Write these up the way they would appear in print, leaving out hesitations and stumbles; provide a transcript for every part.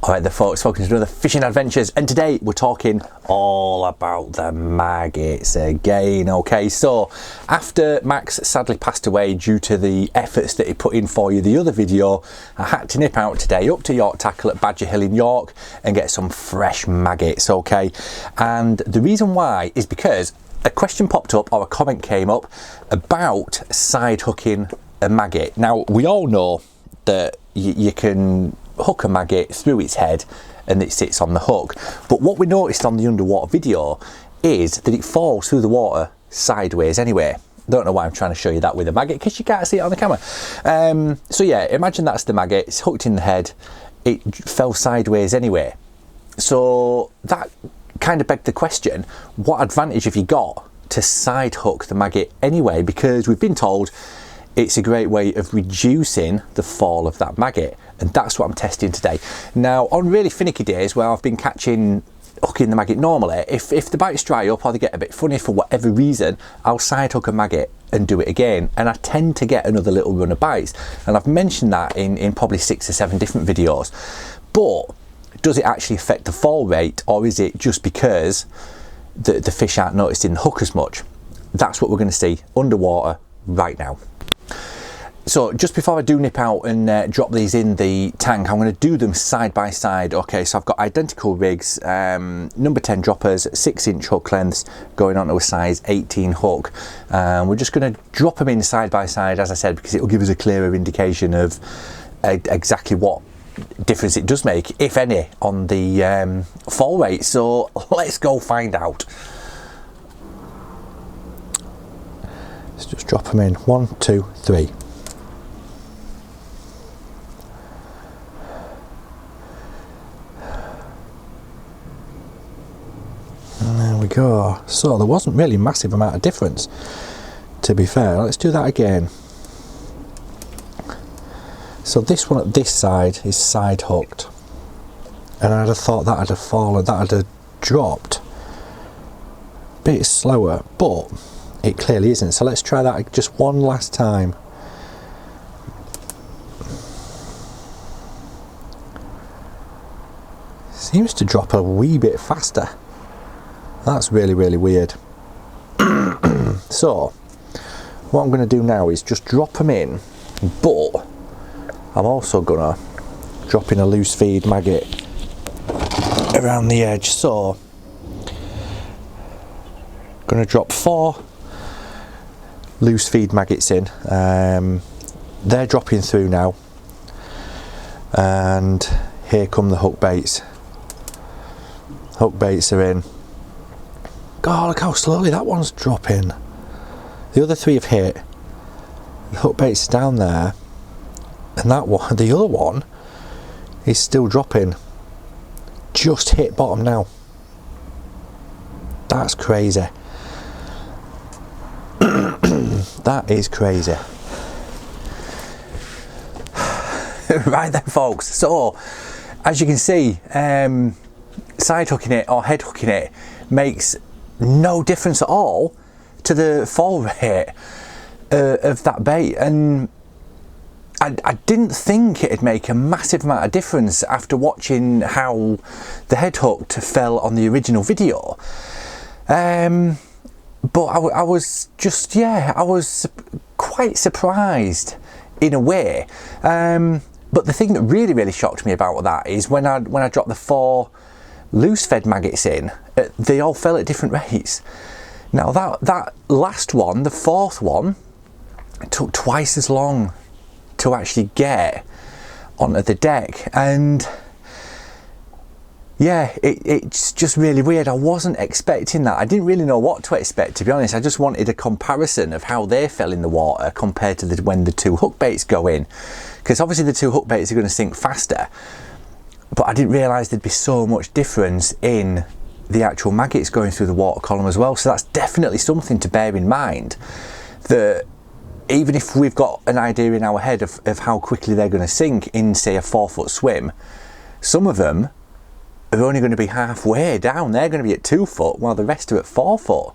Alright then folks, welcome to another fishing adventures, and today we're talking all about the maggots again. Okay, so after Max sadly passed away due to the efforts that he put in for you the other video, I had to nip out today up to York Tackle at Badger Hill in York and get some fresh maggots, okay? And the reason why is because a question popped up, or a comment came up about side hooking a maggot. Now we all know that you can hook a maggot through its head and it sits on the hook, but what we noticed on the underwater video is that it falls through the water sideways anyway. Don't know why I'm trying to show you that with a maggot, because you can't see it on the camera. So yeah, imagine that's the maggot, it's hooked in the head, it fell sideways anyway. So that kind of begged the question, what advantage have you got to side hook the maggot anyway? Because we've been told it's a great way of reducing the fall of that maggot, and that's what I'm testing today. Now, on really finicky days where I've been hooking the maggot normally, if the bites dry up or they get a bit funny for whatever reason, I'll side hook a maggot and do it again, and I tend to get another little run of bites. And I've mentioned that in probably 6 or 7 different videos. But does it actually affect the fall rate, or is it just because the fish aren't noticing the hook as much? That's what we're going to see underwater right now. So just before I do nip out and drop these in the tank, I'm going to do them side by side. Okay, so I've got identical rigs, number 10 droppers, 6-inch hook lengths going on to a size 18 hook. We're just going to drop them in side by side, as I said, because it will give us a clearer indication of exactly what difference it does make, if any, on the fall rate. So let's go find out. Let's just drop them in. 1, 2, 3. There we go. So there wasn't really a massive amount of difference, to be fair. Let's do that again. So this one at this side is side hooked, and I'd have thought that would have fallen, that would have dropped a bit slower, but it clearly isn't. So let's try that just one last time. Seems to drop a wee bit faster. That's really, really weird. So what I'm going to do now is just drop them in, but I'm also going to drop in a loose feed maggot around the edge. So I'm going to drop 4 loose feed maggots in. They're dropping through now, and here come the hook baits. Hook baits are in. God, look how slowly that one's dropping. The other 3 have hit. The hook bait's down there, and that one, the other one, is still dropping. Just hit bottom now. That's crazy. That is crazy. Right then folks, so as you can see, side hooking it or head hooking it makes no difference at all to the fall rate of that bait, and I didn't think it'd make a massive amount of difference after watching how the head hooked fell on the original video. But I was just, yeah, I was quite surprised in a way. But the thing that really, really shocked me about that is when I dropped the 4 loose fed maggots in, they all fell at different rates. Now that last one, the 4th one, took twice as long to actually get onto the deck, and yeah, it's just really weird. I wasn't expecting that. I didn't really know what to expect, to be honest. I just wanted a comparison of how they fell in the water compared to when the 2 hook baits go in, because obviously the 2 hook baits are going to sink faster, but I didn't realise there'd be so much difference in the actual maggots going through the water column as well. So that's definitely something to bear in mind, that even if we've got an idea in our head of how quickly they're going to sink in, say, a 4-foot swim, some of them are only going to be halfway down. They're going to be at 2 foot while the rest are at 4 foot.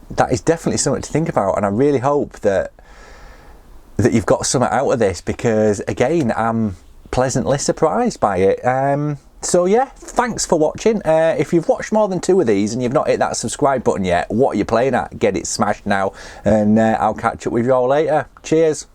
That is definitely something to think about, and I really hope that you've got something out of this, because again, I'm pleasantly surprised by it. So yeah, thanks for watching. If you've watched more than 2 of these and you've not hit that subscribe button yet, what are you playing at? Get it smashed now, and I'll catch up with you all later. Cheers.